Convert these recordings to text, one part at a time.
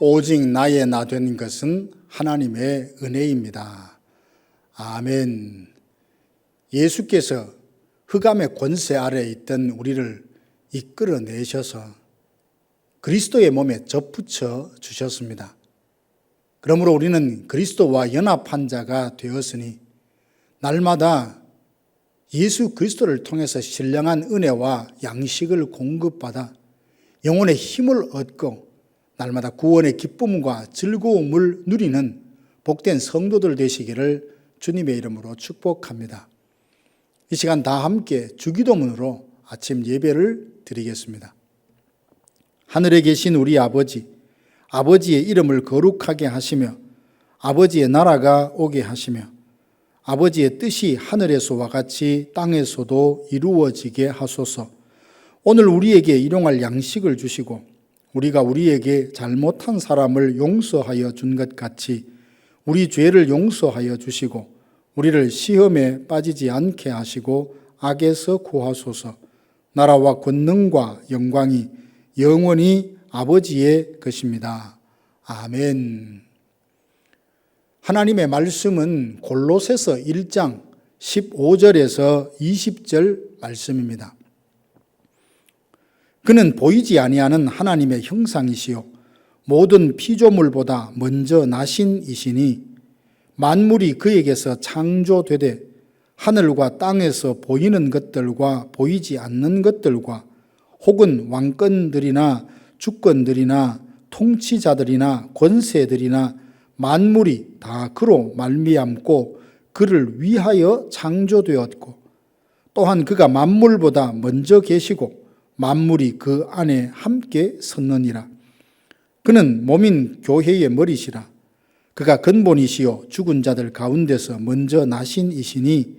오직 나의 나 된 것은 하나님의 은혜입니다. 아멘. 예수께서 흑암의 권세 아래에 있던 우리를 이끌어내셔서 그리스도의 몸에 접붙여 주셨습니다. 그러므로 우리는 그리스도와 연합한 자가 되었으니 날마다 예수 그리스도를 통해서 신령한 은혜와 양식을 공급받아 영혼의 힘을 얻고 날마다 구원의 기쁨과 즐거움을 누리는 복된 성도들 되시기를 주님의 이름으로 축복합니다. 이 시간 다 함께 주기도문으로 아침 예배를 드리겠습니다. 하늘에 계신 우리 아버지, 아버지의 이름을 거룩하게 하시며 아버지의 나라가 오게 하시며 아버지의 뜻이 하늘에서와 같이 땅에서도 이루어지게 하소서. 오늘 우리에게 일용할 양식을 주시고 우리가 우리에게 잘못한 사람을 용서하여 준 것 같이 우리 죄를 용서하여 주시고 우리를 시험에 빠지지 않게 하시고 악에서 구하소서. 나라와 권능과 영광이 영원히 아버지의 것입니다. 아멘. 하나님의 말씀은 골로새서 1장 15절에서 20절 말씀입니다. 그는 보이지 아니하는 하나님의 형상이시요 모든 피조물보다 먼저 나신 이시니 만물이 그에게서 창조되되 하늘과 땅에서 보이는 것들과 보이지 않는 것들과 혹은 왕권들이나 주권들이나 통치자들이나 권세들이나 만물이 다 그로 말미암고 그를 위하여 창조되었고 또한 그가 만물보다 먼저 계시고 만물이 그 안에 함께 섰느니라. 그는 몸인 교회의 머리시라. 그가 근본이시요 죽은 자들 가운데서 먼저 나신 이시니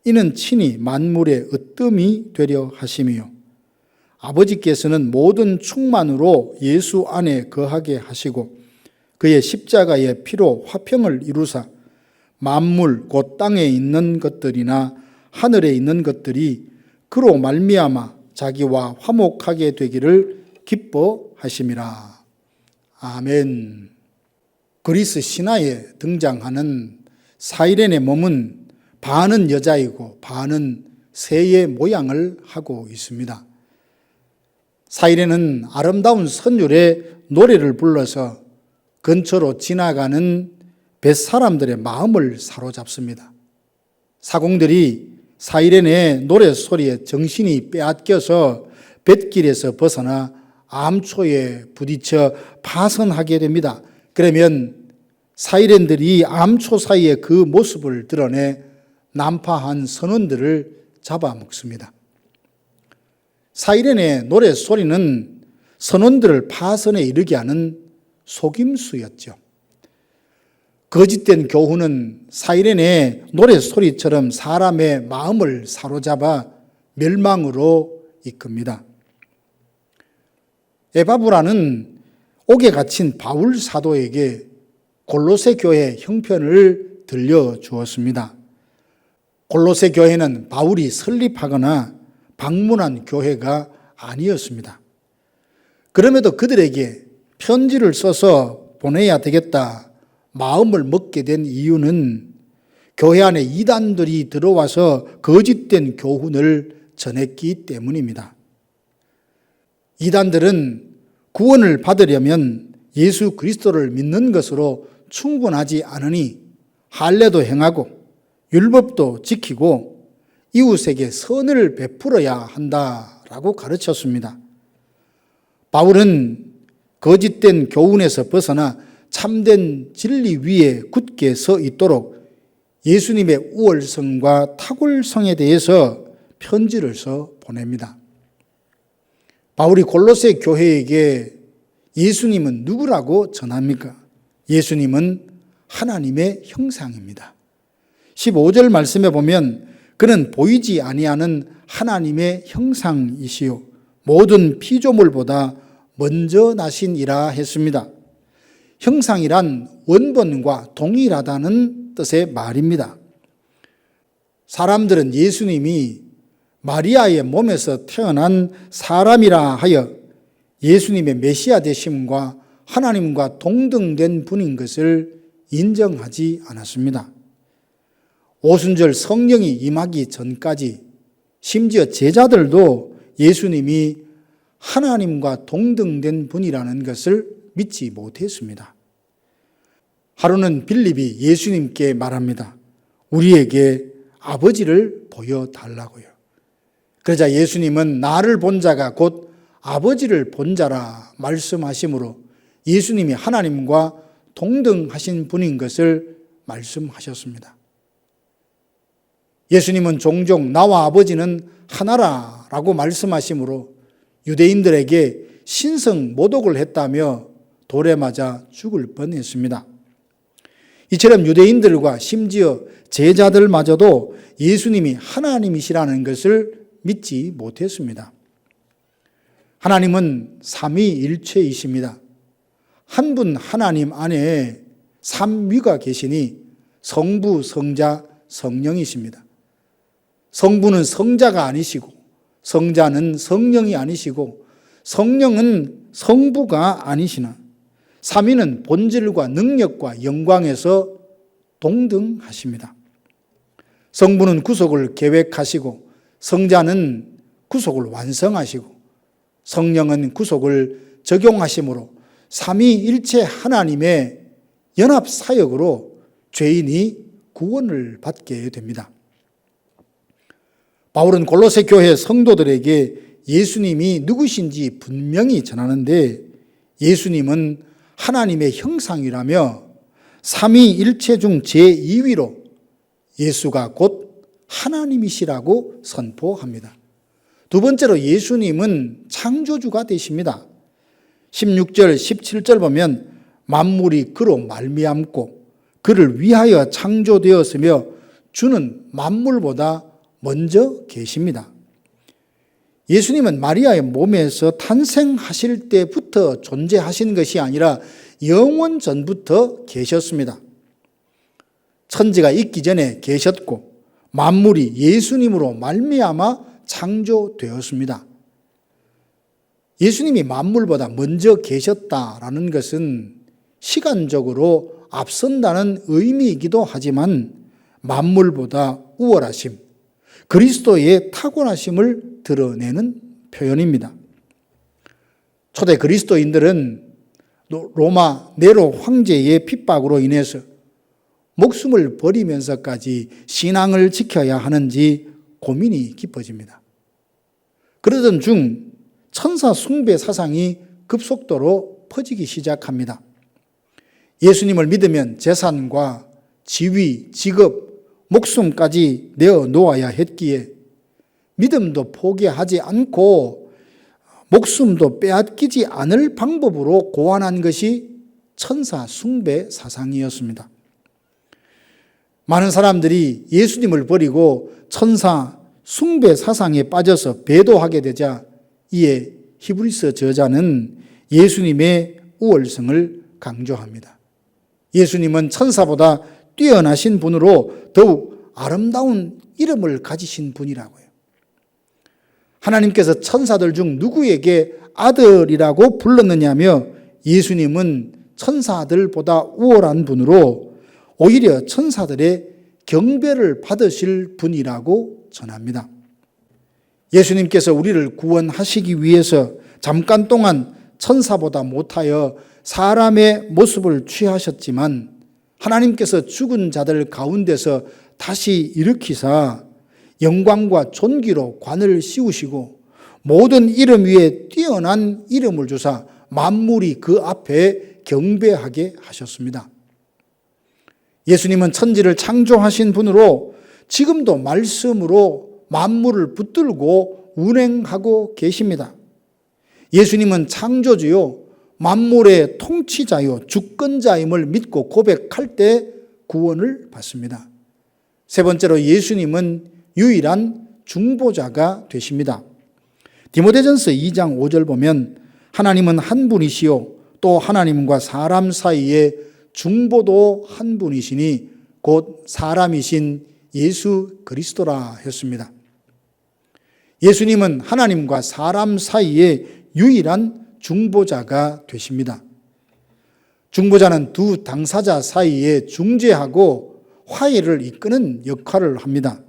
이는 친히 만물의 으뜸이 되려 하심이요 아버지께서는 모든 충만으로 예수 안에 거하게 하시고 그의 십자가의 피로 화평을 이루사 만물 곧 땅에 있는 것들이나 하늘에 있는 것들이 그로 말미암아 자기와 화목하게 되기를 기뻐하심이라. 아멘. 그리스 신화에 등장하는 사이렌의 몸은 반은 여자이고 반은 새의 모양을 하고 있습니다. 사이렌은 아름다운 선율의 노래를 불러서 근처로 지나가는 뱃사람들의 마음을 사로잡습니다. 사공들이 사이렌의 노래소리에 정신이 빼앗겨서 뱃길에서 벗어나 암초에 부딪혀 파선하게 됩니다. 그러면 사이렌들이 암초 사이에 그 모습을 드러내 난파한 선원들을 잡아먹습니다. 사이렌의 노래소리는 선원들을 파선에 이르게 하는 속임수였죠. 거짓된 교훈은 사이렌의 노래소리처럼 사람의 마음을 사로잡아 멸망으로 이끕니다. 에바브라는 옥에 갇힌 바울 사도에게 골로새 교회 형편을 들려주었습니다. 골로새 교회는 바울이 설립하거나 방문한 교회가 아니었습니다. 그럼에도 그들에게 편지를 써서 보내야 되겠다 마음을 먹게 된 이유는 교회 안에 이단들이 들어와서 거짓된 교훈을 전했기 때문입니다. 이단들은 구원을 받으려면 예수 그리스도를 믿는 것으로 충분하지 않으니 할례도 행하고 율법도 지키고 이웃에게 선을 베풀어야 한다라고 가르쳤습니다. 바울은 거짓된 교훈에서 벗어나 참된 진리 위에 굳게 서 있도록 예수님의 우월성과 탁월성에 대해서 편지를 써 보냅니다. 바울이 골로새 교회에게 예수님은 누구라고 전합니까? 예수님은 하나님의 형상입니다. 15절 말씀에 보면 그는 보이지 아니하는 하나님의 형상이시요 모든 피조물보다 먼저 나신이라 했습니다. 형상이란 원본과 동일하다는 뜻의 말입니다. 사람들은 예수님이 마리아의 몸에서 태어난 사람이라 하여 예수님의 메시아 되심과 하나님과 동등된 분인 것을 인정하지 않았습니다. 오순절 성령이 임하기 전까지 심지어 제자들도 예수님이 하나님과 동등된 분이라는 것을 믿지 못했습니다. 하루는 빌립이 예수님께 말합니다. 우리에게 아버지를 보여달라고요. 그러자 예수님은 나를 본 자가 곧 아버지를 본 자라 말씀하시므로 예수님이 하나님과 동등하신 분인 것을 말씀하셨습니다. 예수님은 종종 나와 아버지는 하나라라고 말씀하시므로 유대인들에게 신성 모독을 했다며 돌에 맞아 죽을 뻔했습니다. 이처럼 유대인들과 심지어 제자들마저도 예수님이 하나님이시라는 것을 믿지 못했습니다. 하나님은 삼위일체이십니다. 한 분 하나님 안에 삼위가 계시니 성부, 성자, 성령이십니다. 성부는 성자가 아니시고 성자는 성령이 아니시고 성령은 성부가 아니시나 삼위는 본질과 능력과 영광에서 동등하십니다. 성부는 구속을 계획하시고 성자는 구속을 완성하시고 성령은 구속을 적용하심으로 삼위일체 하나님의 연합 사역으로 죄인이 구원을 받게 됩니다. 바울은 골로새 교회 성도들에게 예수님이 누구신지 분명히 전하는데 예수님은 하나님의 형상이라며 삼위일체 중 제2위로 예수가 곧 하나님이시라고 선포합니다. 두 번째로 예수님은 창조주가 되십니다. 16절, 17절 보면 만물이 그로 말미암고 그를 위하여 창조되었으며 주는 만물보다 먼저 계십니다. 예수님은 마리아의 몸에서 탄생하실 때부터 존재하신 것이 아니라 영원 전부터 계셨습니다. 천지가 있기 전에 계셨고 만물이 예수님으로 말미암아 창조되었습니다. 예수님이 만물보다 먼저 계셨다라는 것은 시간적으로 앞선다는 의미이기도 하지만 만물보다 우월하심, 그리스도의 탁월하심을 드러내는 표현입니다. 초대 그리스도인들은 로마 네로 황제의 핍박으로 인해서 목숨을 버리면서까지 신앙을 지켜야 하는지 고민이 깊어집니다. 그러던 중 천사 숭배 사상이 급속도로 퍼지기 시작합니다. 예수님을 믿으면 재산과 지위, 직업, 목숨까지 내어놓아야 했기에 믿음도 포기하지 않고 목숨도 빼앗기지 않을 방법으로 고안한 것이 천사 숭배 사상이었습니다. 많은 사람들이 예수님을 버리고 천사 숭배 사상에 빠져서 배도하게 되자 이에 히브리서 저자는 예수님의 우월성을 강조합니다. 예수님은 천사보다 뛰어나신 분으로 더욱 아름다운 이름을 가지신 분이라고요. 하나님께서 천사들 중 누구에게 아들이라고 불렀느냐며 예수님은 천사들보다 우월한 분으로 오히려 천사들의 경배를 받으실 분이라고 전합니다. 예수님께서 우리를 구원하시기 위해서 잠깐 동안 천사보다 못하여 사람의 모습을 취하셨지만 하나님께서 죽은 자들 가운데서 다시 일으키사 영광과 존귀로 관을 씌우시고 모든 이름 위에 뛰어난 이름을 주사 만물이 그 앞에 경배하게 하셨습니다. 예수님은 천지를 창조하신 분으로 지금도 말씀으로 만물을 붙들고 운행하고 계십니다. 예수님은 창조주요 만물의 통치자요 주권자임을 믿고 고백할 때 구원을 받습니다. 세 번째로 예수님은 유일한 중보자가 되십니다. 디모데전서 2장 5절 보면 하나님은 한 분이시요 또 하나님과 사람 사이에 중보도 한 분이시니 곧 사람이신 예수 그리스도라 했습니다. 예수님은 하나님과 사람 사이에 유일한 중보자가 되십니다. 중보자는 두 당사자 사이에 중재하고 화해를 이끄는 역할을 합니다.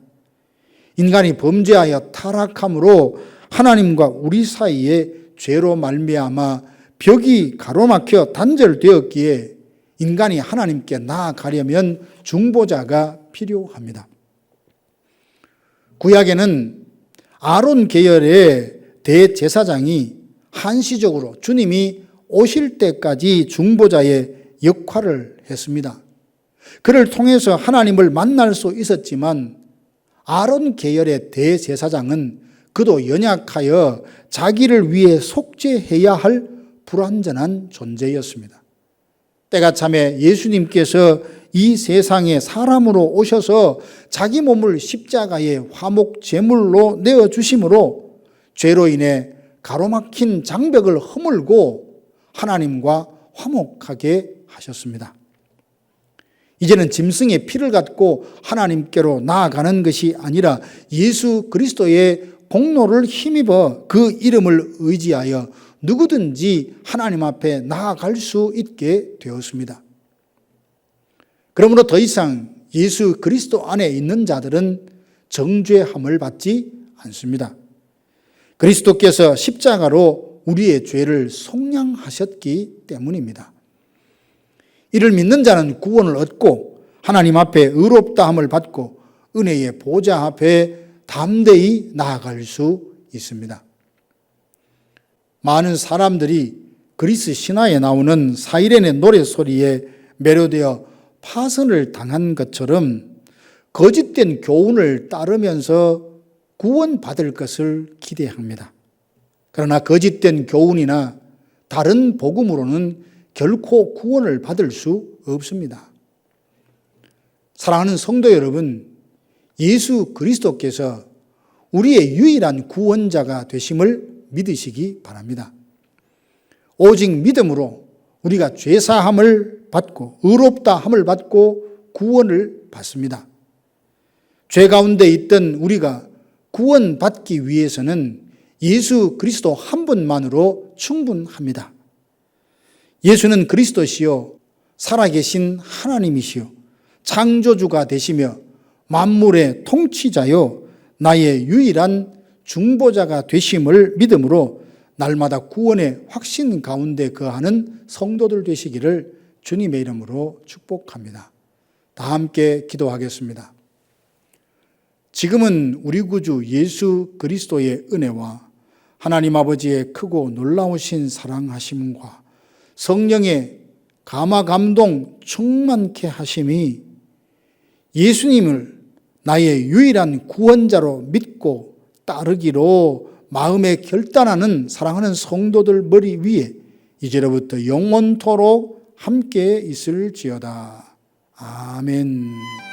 인간이 범죄하여 타락함으로 하나님과 우리 사이에 죄로 말미암아 벽이 가로막혀 단절되었기에 인간이 하나님께 나아가려면 중보자가 필요합니다. 구약에는 아론 계열의 대제사장이 한시적으로 주님이 오실 때까지 중보자의 역할을 했습니다. 그를 통해서 하나님을 만날 수 있었지만 아론 계열의 대제사장은 그도 연약하여 자기를 위해 속죄해야 할 불완전한 존재였습니다. 때가 참에 예수님께서 이 세상에 사람으로 오셔서 자기 몸을 십자가의 화목 제물로 내어주심으로 죄로 인해 가로막힌 장벽을 허물고 하나님과 화목하게 하셨습니다. 이제는 짐승의 피를 갖고 하나님께로 나아가는 것이 아니라 예수 그리스도의 공로를 힘입어 그 이름을 의지하여 누구든지 하나님 앞에 나아갈 수 있게 되었습니다. 그러므로 더 이상 예수 그리스도 안에 있는 자들은 정죄함을 받지 않습니다. 그리스도께서 십자가로 우리의 죄를 속량하셨기 때문입니다. 이를 믿는 자는 구원을 얻고 하나님 앞에 의롭다함을 받고 은혜의 보좌 앞에 담대히 나아갈 수 있습니다. 많은 사람들이 그리스 신화에 나오는 사이렌의 노래소리에 매료되어 파선을 당한 것처럼 거짓된 교훈을 따르면서 구원받을 것을 기대합니다. 그러나 거짓된 교훈이나 다른 복음으로는 결코 구원을 받을 수 없습니다. 사랑하는 성도 여러분, 예수 그리스도께서 우리의 유일한 구원자가 되심을 믿으시기 바랍니다. 오직 믿음으로 우리가 죄사함을 받고 의롭다함을 받고 구원을 받습니다. 죄 가운데 있던 우리가 구원받기 위해서는 예수 그리스도 한 분만으로 충분합니다. 예수는 그리스도시요 살아계신 하나님이시요 창조주가 되시며 만물의 통치자요 나의 유일한 중보자가 되심을 믿음으로 날마다 구원의 확신 가운데 거하는 성도들 되시기를 주님의 이름으로 축복합니다. 다 함께 기도하겠습니다. 지금은 우리 구주 예수 그리스도의 은혜와 하나님 아버지의 크고 놀라우신 사랑하심과 성령의 감화 감동 충만케 하심이 예수님을 나의 유일한 구원자로 믿고 따르기로 마음에 결단하는 사랑하는 성도들 머리 위에 이제로부터 영원토록 함께 있을지어다. 아멘.